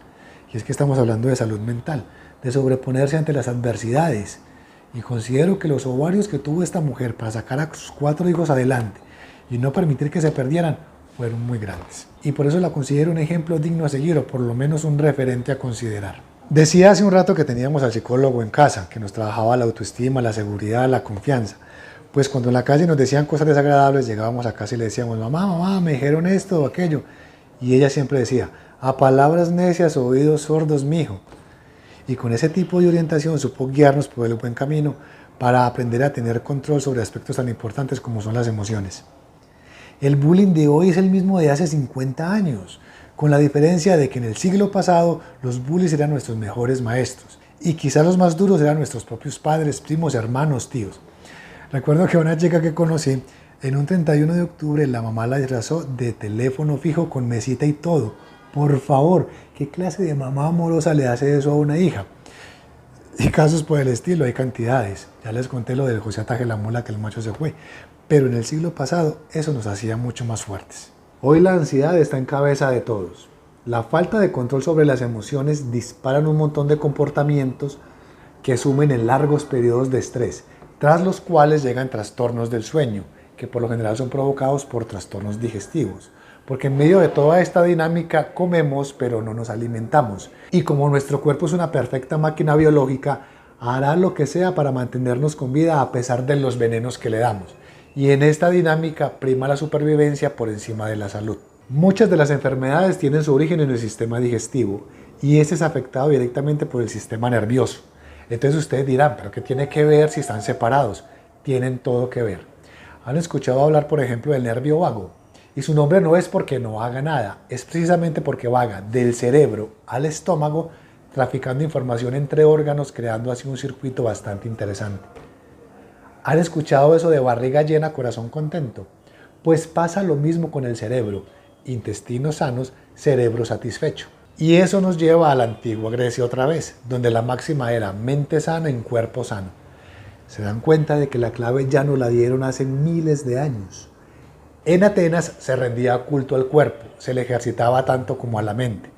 Y es que estamos hablando de salud mental, de sobreponerse ante las adversidades. Y considero que los ovarios que tuvo esta mujer para sacar a sus 4 hijos adelante y no permitir que se perdieran fueron muy grandes. Y por eso la considero un ejemplo digno a seguir o por lo menos un referente a considerar. Decía hace un rato que teníamos al psicólogo en casa, que nos trabajaba la autoestima, la seguridad, la confianza. Pues cuando en la calle nos decían cosas desagradables, llegábamos a casa y le decíamos, mamá, me dijeron esto o aquello. Y ella siempre decía, a palabras necias, oídos sordos, mijo. Y con ese tipo de orientación supo guiarnos por el buen camino para aprender a tener control sobre aspectos tan importantes como son las emociones. El bullying de hoy es el mismo de hace 50 años, con la diferencia de que en el siglo pasado los bullies eran nuestros mejores maestros y quizás los más duros eran nuestros propios padres, primos, hermanos, tíos. Recuerdo que una chica que conocí, en un 31 de octubre la mamá la disfrazó de teléfono fijo con mesita y todo. Por favor, ¿qué clase de mamá amorosa le hace eso a una hija? Y casos por el estilo, hay cantidades. Ya les conté lo del José ataje la mula que el macho se fue. Pero en el siglo pasado eso nos hacía mucho más fuertes. Hoy la ansiedad está en cabeza de todos. La falta de control sobre las emociones disparan un montón de comportamientos que sumen en largos periodos de estrés, tras los cuales llegan trastornos del sueño, que por lo general son provocados por trastornos digestivos. Porque en medio de toda esta dinámica comemos, pero no nos alimentamos. Y como nuestro cuerpo es una perfecta máquina biológica, hará lo que sea para mantenernos con vida a pesar de los venenos que le damos. Y en esta dinámica prima la supervivencia por encima de la salud. Muchas de las enfermedades tienen su origen en el sistema digestivo y este es afectado directamente por el sistema nervioso. Entonces ustedes dirán, ¿pero qué tiene que ver si están separados? Tienen todo que ver. ¿Han escuchado hablar, por ejemplo, del nervio vago? Y su nombre no es porque no haga nada, es precisamente porque vaga del cerebro al estómago, traficando información entre órganos, creando así un circuito bastante interesante. ¿Han escuchado eso de barriga llena, corazón contento? Pues pasa lo mismo con el cerebro. Intestinos sanos, cerebro satisfecho. Y eso nos lleva a la antigua Grecia otra vez, donde la máxima era mente sana en cuerpo sano. Se dan cuenta de que la clave ya nos la dieron hace miles de años. En Atenas se rendía culto al cuerpo, se le ejercitaba tanto como a la mente.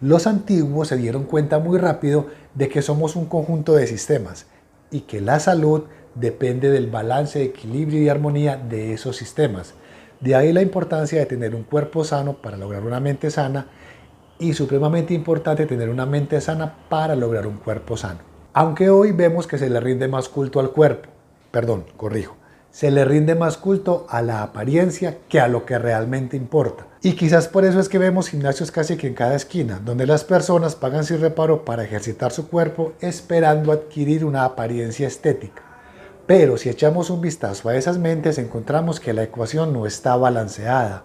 Los antiguos se dieron cuenta muy rápido de que somos un conjunto de sistemas y que la salud depende del balance, equilibrio y armonía de esos sistemas. De ahí la importancia de tener un cuerpo sano para lograr una mente sana y supremamente importante tener una mente sana para lograr un cuerpo sano. Aunque hoy vemos que se le rinde más culto al cuerpo, se le rinde más culto a la apariencia que a lo que realmente importa. Y quizás por eso es que vemos gimnasios casi que en cada esquina, donde las personas pagan sin reparo para ejercitar su cuerpo esperando adquirir una apariencia estética. Pero si echamos un vistazo a esas mentes encontramos que la ecuación no está balanceada.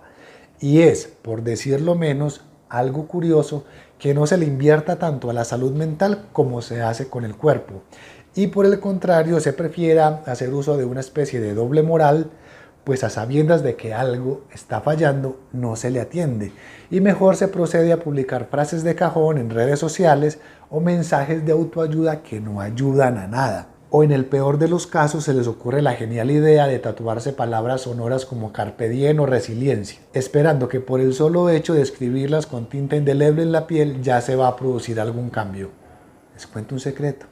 Y es, por decirlo menos, algo curioso que no se le invierta tanto a la salud mental como se hace con el cuerpo. Y por el contrario se prefiera hacer uso de una especie de doble moral, pues a sabiendas de que algo está fallando no se le atiende y mejor se procede a publicar frases de cajón en redes sociales o mensajes de autoayuda que no ayudan a nada. O en el peor de los casos se les ocurre la genial idea de tatuarse palabras sonoras como carpe diem o resiliencia, esperando que por el solo hecho de escribirlas con tinta indeleble en la piel ya se va a producir algún cambio. Les cuento un secreto.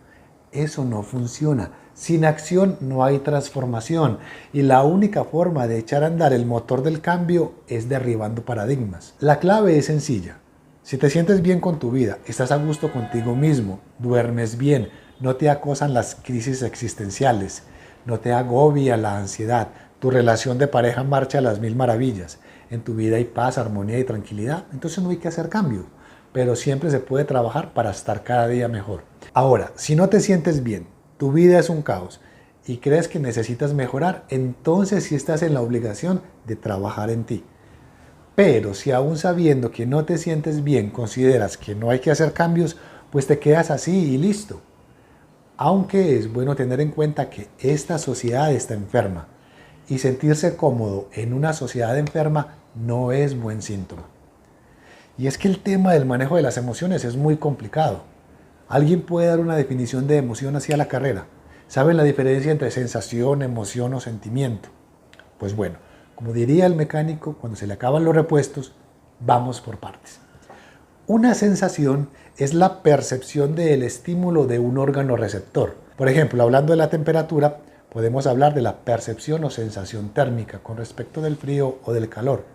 Eso no funciona. Sin acción no hay transformación y la única forma de echar a andar el motor del cambio es derribando paradigmas. La clave es sencilla. Si te sientes bien con tu vida, estás a gusto contigo mismo, duermes bien, no te acosan las crisis existenciales, no te agobia la ansiedad, tu relación de pareja marcha a las mil maravillas, en tu vida hay paz, armonía y tranquilidad, entonces no hay que hacer cambios, pero siempre se puede trabajar para estar cada día mejor. Ahora, si no te sientes bien, tu vida es un caos y crees que necesitas mejorar, entonces sí estás en la obligación de trabajar en ti. Pero si aún sabiendo que no te sientes bien consideras que no hay que hacer cambios, pues te quedas así y listo. Aunque es bueno tener en cuenta que esta sociedad está enferma y sentirse cómodo en una sociedad enferma no es buen síntoma. Y es que el tema del manejo de las emociones es muy complicado. ¿Alguien puede dar una definición de emoción hacia la carrera? ¿Saben la diferencia entre sensación, emoción o sentimiento? Pues bueno, como diría el mecánico, cuando se le acaban los repuestos, vamos por partes. Una sensación es la percepción del estímulo de un órgano receptor. Por ejemplo, hablando de la temperatura, podemos hablar de la percepción o sensación térmica con respecto del frío o del calor.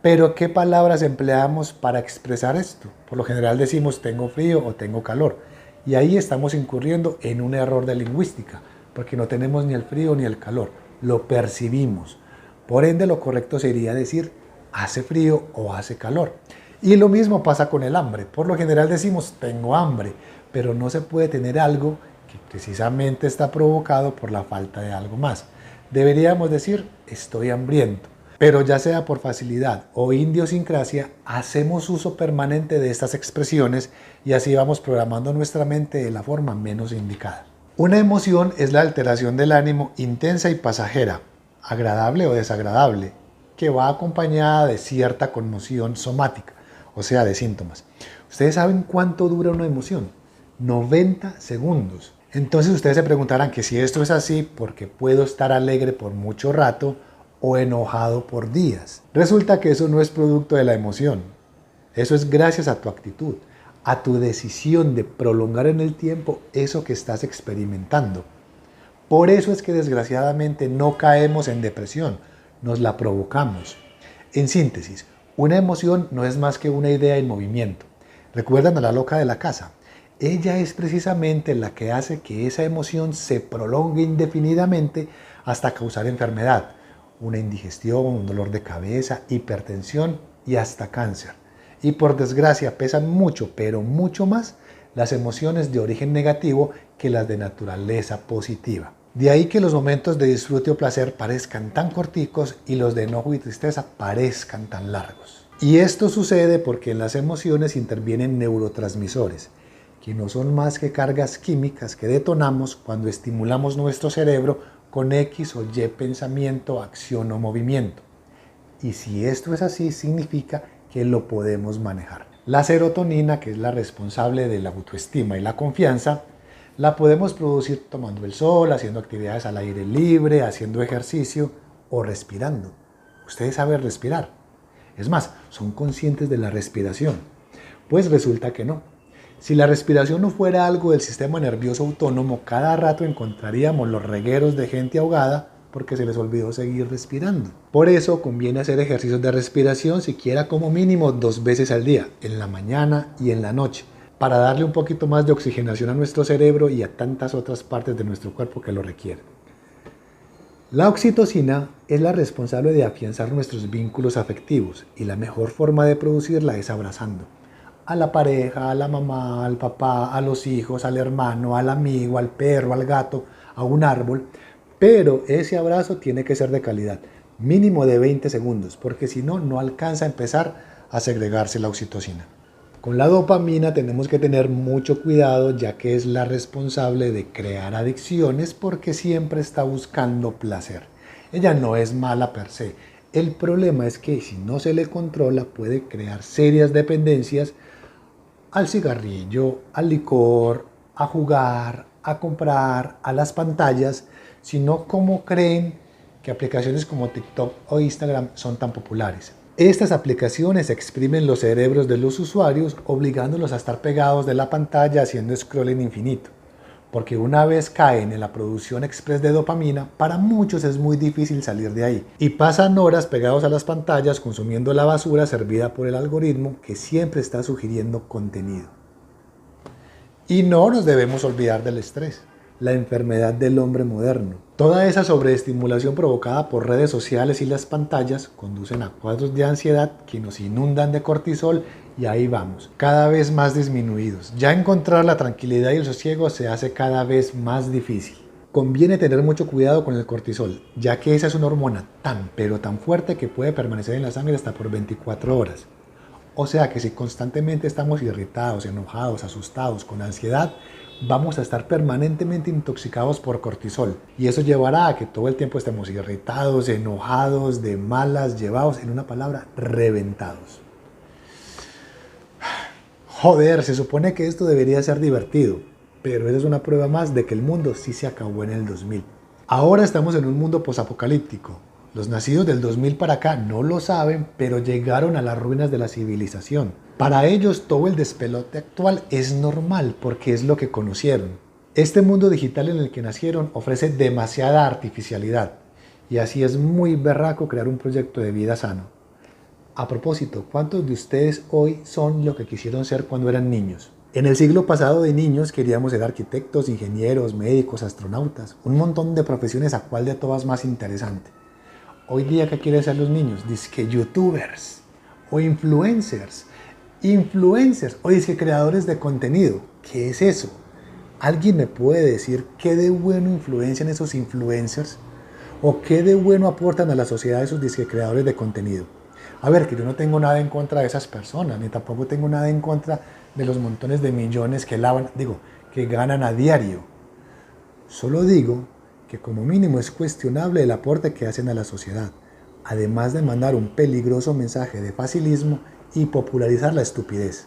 Pero, ¿qué palabras empleamos para expresar esto? Por lo general decimos tengo frío o tengo calor. Y ahí estamos incurriendo en un error de lingüística, porque no tenemos ni el frío ni el calor, lo percibimos. Por ende, lo correcto sería decir hace frío o hace calor. Y lo mismo pasa con el hambre. Por lo general decimos tengo hambre, pero no se puede tener algo que precisamente está provocado por la falta de algo más. Deberíamos decir estoy hambriento. Pero ya sea por facilidad o idiosincrasia, hacemos uso permanente de estas expresiones y así vamos programando nuestra mente de la forma menos indicada. Una emoción es la alteración del ánimo intensa y pasajera, agradable o desagradable, que va acompañada de cierta conmoción somática, o sea, de síntomas. ¿Ustedes saben cuánto dura una emoción? 90 segundos. Entonces ustedes se preguntarán que si esto es así, ¿por qué puedo estar alegre por mucho rato o enojado por días? Resulta que eso no es producto de la emoción. Eso es gracias a tu actitud, a tu decisión de prolongar en el tiempo eso que estás experimentando. Por eso es que desgraciadamente no caemos en depresión, nos la provocamos. En síntesis, una emoción no es más que una idea en movimiento. ¿Recuerdan a la loca de la casa? Ella es precisamente la que hace que esa emoción se prolongue indefinidamente hasta causar enfermedad, una indigestión, un dolor de cabeza, hipertensión y hasta cáncer. Y por desgracia pesan mucho, pero mucho más las emociones de origen negativo que las de naturaleza positiva. De ahí que los momentos de disfrute o placer parezcan tan corticos y los de enojo y tristeza parezcan tan largos. Y esto sucede porque en las emociones intervienen neurotransmisores, que no son más que cargas químicas que detonamos cuando estimulamos nuestro cerebro con X o Y pensamiento, acción o movimiento. Y si esto es así, significa que lo podemos manejar. La serotonina, que es la responsable de la autoestima y la confianza, la podemos producir tomando el sol, haciendo actividades al aire libre, haciendo ejercicio o respirando. Ustedes saben respirar. Es más, son conscientes de la respiración. Pues resulta que no. Si la respiración no fuera algo del sistema nervioso autónomo, cada rato encontraríamos los regueros de gente ahogada porque se les olvidó seguir respirando. Por eso conviene hacer ejercicios de respiración siquiera como mínimo 2 veces al día, en la mañana y en la noche, para darle un poquito más de oxigenación a nuestro cerebro y a tantas otras partes de nuestro cuerpo que lo requieren. La oxitocina es la responsable de afianzar nuestros vínculos afectivos y la mejor forma de producirla es abrazando. A la pareja, a la mamá, al papá, a los hijos, al hermano, al amigo, al perro, al gato, a un árbol. Pero ese abrazo tiene que ser de calidad, mínimo de 20 segundos, porque si no, no alcanza a empezar a segregarse la oxitocina. Con la dopamina tenemos que tener mucho cuidado, ya que es la responsable de crear adicciones porque siempre está buscando placer. Ella no es mala per se. El problema es que si no se le controla puede crear serias dependencias al cigarrillo, al licor, a jugar, a comprar, a las pantallas, sino como creen que aplicaciones como TikTok o Instagram son tan populares. Estas aplicaciones exprimen los cerebros de los usuarios, obligándolos a estar pegados de la pantalla haciendo scrolling infinito. porque una vez caen en la producción express de dopamina, para muchos es muy difícil salir de ahí y pasan horas pegados a las pantallas consumiendo la basura servida por el algoritmo que siempre está sugiriendo contenido. Y no nos debemos olvidar del estrés, la enfermedad del hombre moderno. Toda esa sobreestimulación provocada por redes sociales y las pantallas conducen a cuadros de ansiedad que nos inundan de cortisol y ahí vamos, cada vez más disminuidos. Ya encontrar la tranquilidad y el sosiego se hace cada vez más difícil. Conviene tener mucho cuidado con el cortisol, ya que esa es una hormona tan pero tan fuerte que puede permanecer en la sangre hasta por 24 horas. O sea que si constantemente estamos irritados, enojados, asustados, con ansiedad, vamos a estar permanentemente intoxicados por cortisol. Y eso llevará a que todo el tiempo estemos irritados, enojados, de malas, llevados, en una palabra, reventados. Joder, se supone que esto debería ser divertido, pero esa es una prueba más de que el mundo sí se acabó en el 2000. Ahora estamos en un mundo posapocalíptico. Los nacidos del 2000 para acá no lo saben, pero llegaron a las ruinas de la civilización. Para ellos todo el despelote actual es normal porque es lo que conocieron. Este mundo digital en el que nacieron ofrece demasiada artificialidad y así es muy berraco crear un proyecto de vida sano. A propósito, ¿cuántos de ustedes hoy son lo que quisieron ser cuando eran niños? En el siglo pasado de niños queríamos ser arquitectos, ingenieros, médicos, astronautas, un montón de profesiones, a cuál de todas más interesante. Hoy día, ¿qué quieren ser los niños? Dizque youtubers o influencers o dizque creadores de contenido. ¿Qué es eso? ¿Alguien me puede decir qué de bueno influencian esos influencers? ¿O qué de bueno aportan a la sociedad esos dizque creadores de contenido? A ver, que yo no tengo nada en contra de esas personas, ni tampoco tengo nada en contra de los montones de millones que ganan a diario. Solo digo que como mínimo es cuestionable el aporte que hacen a la sociedad, además de mandar un peligroso mensaje de facilismo y popularizar la estupidez.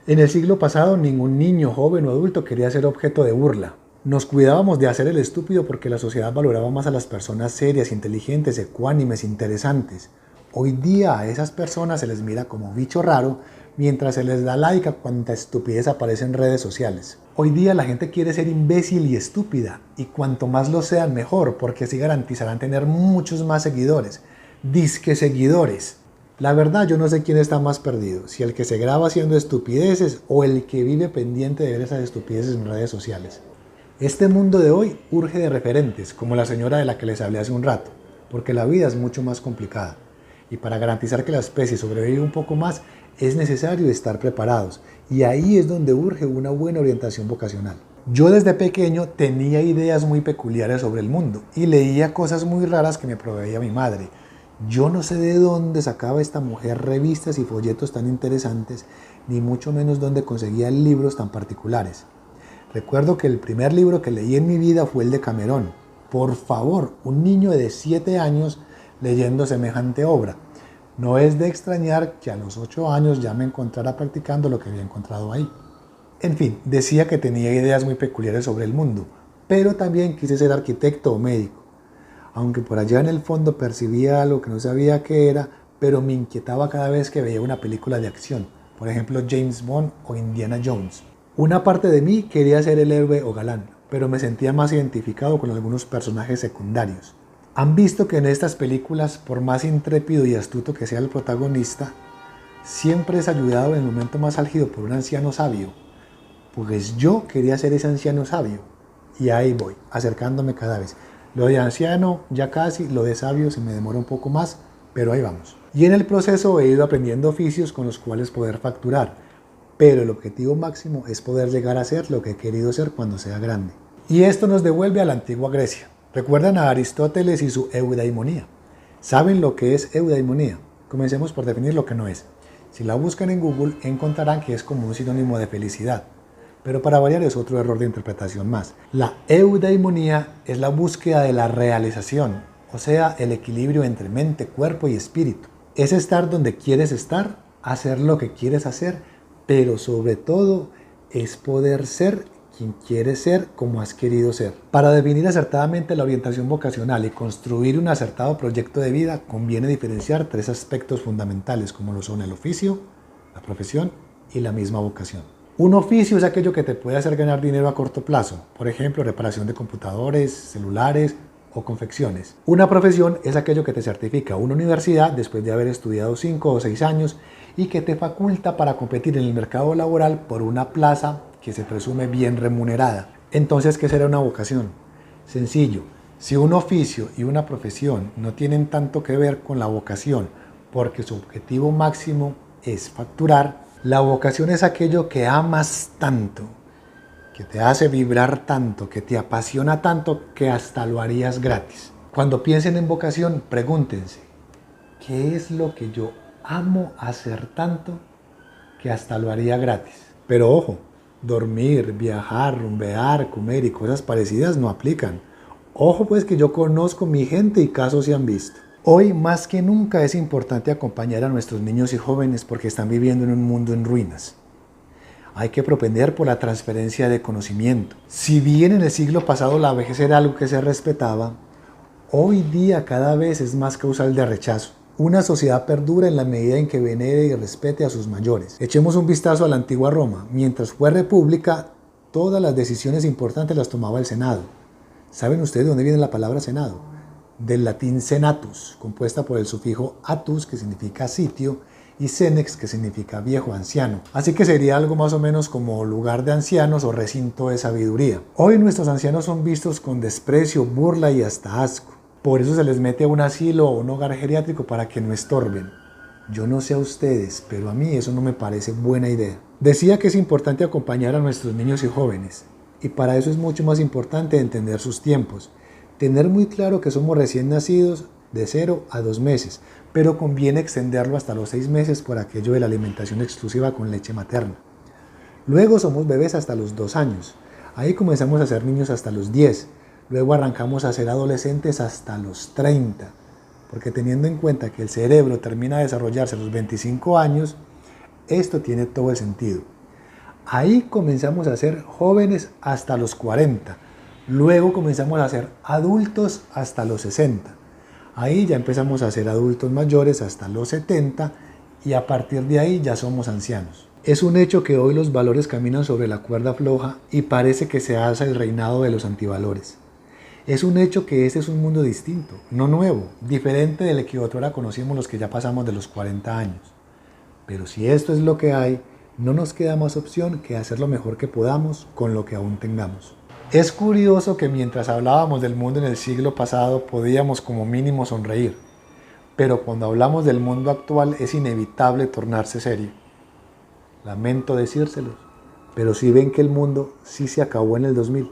En el siglo pasado ningún niño, joven o adulto quería ser objeto de burla. Nos cuidábamos de hacer el estúpido porque la sociedad valoraba más a las personas serias, inteligentes, ecuánimes, interesantes. Hoy día a esas personas se les mira como bicho raro mientras se les da like a cuanta estupidez aparece en redes sociales. Hoy día la gente quiere ser imbécil y estúpida y cuanto más lo sean mejor porque así garantizarán tener muchos más seguidores. Disque seguidores. La verdad yo no sé quién está más perdido, si el que se graba haciendo estupideces o el que vive pendiente de ver esas estupideces en redes sociales. Este mundo de hoy urge de referentes como la señora de la que les hablé hace un rato, porque la vida es mucho más complicada. Y para garantizar que la especie sobreviva un poco más, es necesario estar preparados. Y ahí es donde urge una buena orientación vocacional. Yo desde pequeño tenía ideas muy peculiares sobre el mundo y leía cosas muy raras que me proveía mi madre. Yo no sé de dónde sacaba esta mujer revistas y folletos tan interesantes, ni mucho menos dónde conseguía libros tan particulares. Recuerdo que el primer libro que leí en mi vida fue el de Cameron. Por favor, un niño de 7 años leyendo semejante obra. No es de extrañar que a los 8 años ya me encontrara practicando lo que había encontrado ahí. En fin, decía que tenía ideas muy peculiares sobre el mundo, pero también quise ser arquitecto o médico. Aunque por allá en el fondo percibía algo que no sabía qué era, pero me inquietaba cada vez que veía una película de acción, por ejemplo James Bond o Indiana Jones. Una parte de mí quería ser el héroe o galán, pero me sentía más identificado con algunos personajes secundarios. Han visto que en estas películas, por más intrépido y astuto que sea el protagonista, siempre es ayudado en el momento más álgido por un anciano sabio. Pues yo quería ser ese anciano sabio. Y ahí voy, acercándome cada vez. Lo de anciano ya casi, lo de sabio se me demora un poco más, pero ahí vamos. Y en el proceso he ido aprendiendo oficios con los cuales poder facturar. Pero el objetivo máximo es poder llegar a ser lo que he querido ser cuando sea grande. Y esto nos devuelve a la antigua Grecia. ¿Recuerdan a Aristóteles y su eudaimonía? ¿Saben lo que es eudaimonía? Comencemos por definir lo que no es. Si la buscan en Google encontrarán que es como un sinónimo de felicidad. Pero para variar es otro error de interpretación más. La eudaimonía es la búsqueda de la realización, o sea, el equilibrio entre mente, cuerpo y espíritu. Es estar donde quieres estar, hacer lo que quieres hacer, pero sobre todo es poder ser quien quieres ser como has querido ser. Para definir acertadamente la orientación vocacional y construir un acertado proyecto de vida, conviene diferenciar 3 aspectos fundamentales como lo son el oficio, la profesión y la misma vocación. Un oficio es aquello que te puede hacer ganar dinero a corto plazo, por ejemplo, reparación de computadores, celulares o confecciones. Una profesión es aquello que te certifica una universidad después de haber estudiado 5 o 6 años y que te faculta para competir en el mercado laboral por una plaza que se presume bien remunerada. Entonces, ¿qué será una vocación? Sencillo, si un oficio y una profesión no tienen tanto que ver con la vocación porque su objetivo máximo es facturar, la vocación es aquello que amas tanto, que te hace vibrar tanto, que te apasiona tanto, que hasta lo harías gratis. Cuando piensen en vocación, pregúntense, ¿qué es lo que yo amo hacer tanto que hasta lo haría gratis? Pero ojo, dormir, viajar, rumbear, comer y cosas parecidas no aplican. Ojo pues que yo conozco mi gente y casos se han visto. Hoy más que nunca es importante acompañar a nuestros niños y jóvenes porque están viviendo en un mundo en ruinas. Hay que propender por la transferencia de conocimiento. Si bien en el siglo pasado la vejez era algo que se respetaba, hoy día cada vez es más causal de rechazo. Una sociedad perdura en la medida en que venere y respete a sus mayores. Echemos un vistazo a la antigua Roma. Mientras fue república, todas las decisiones importantes las tomaba el Senado. ¿Saben ustedes de dónde viene la palabra Senado? Del latín senatus, compuesta por el sufijo atus, que significa sitio, y senex, que significa viejo, anciano. Así que sería algo más o menos como lugar de ancianos o recinto de sabiduría. Hoy nuestros ancianos son vistos con desprecio, burla y hasta asco. Por eso se les mete a un asilo o un hogar geriátrico para que no estorben. Yo no sé a ustedes, pero a mí eso no me parece buena idea. Decía que es importante acompañar a nuestros niños y jóvenes, y para eso es mucho más importante entender sus tiempos. Tener muy claro que somos recién nacidos de 0 a 2 meses, pero conviene extenderlo hasta los 6 meses por aquello de la alimentación exclusiva con leche materna. Luego somos bebés hasta los 2 años. Ahí comenzamos a ser niños hasta los 10. Luego arrancamos a ser adolescentes hasta los 30. Porque teniendo en cuenta que el cerebro termina de desarrollarse a los 25 años, esto tiene todo el sentido. Ahí comenzamos a ser jóvenes hasta los 40. Luego comenzamos a ser adultos hasta los 60. Ahí ya empezamos a ser adultos mayores hasta los 70 y a partir de ahí ya somos ancianos. Es un hecho que hoy los valores caminan sobre la cuerda floja y parece que se alza el reinado de los antivalores. Es un hecho que este es un mundo distinto, no nuevo, diferente del que otrora conocimos los que ya pasamos de los 40 años. Pero si esto es lo que hay, no nos queda más opción que hacer lo mejor que podamos con lo que aún tengamos. Es curioso que mientras hablábamos del mundo en el siglo pasado podíamos como mínimo sonreír, pero cuando hablamos del mundo actual es inevitable tornarse serio. Lamento decírselos, pero sí ven que el mundo sí se acabó en el 2000.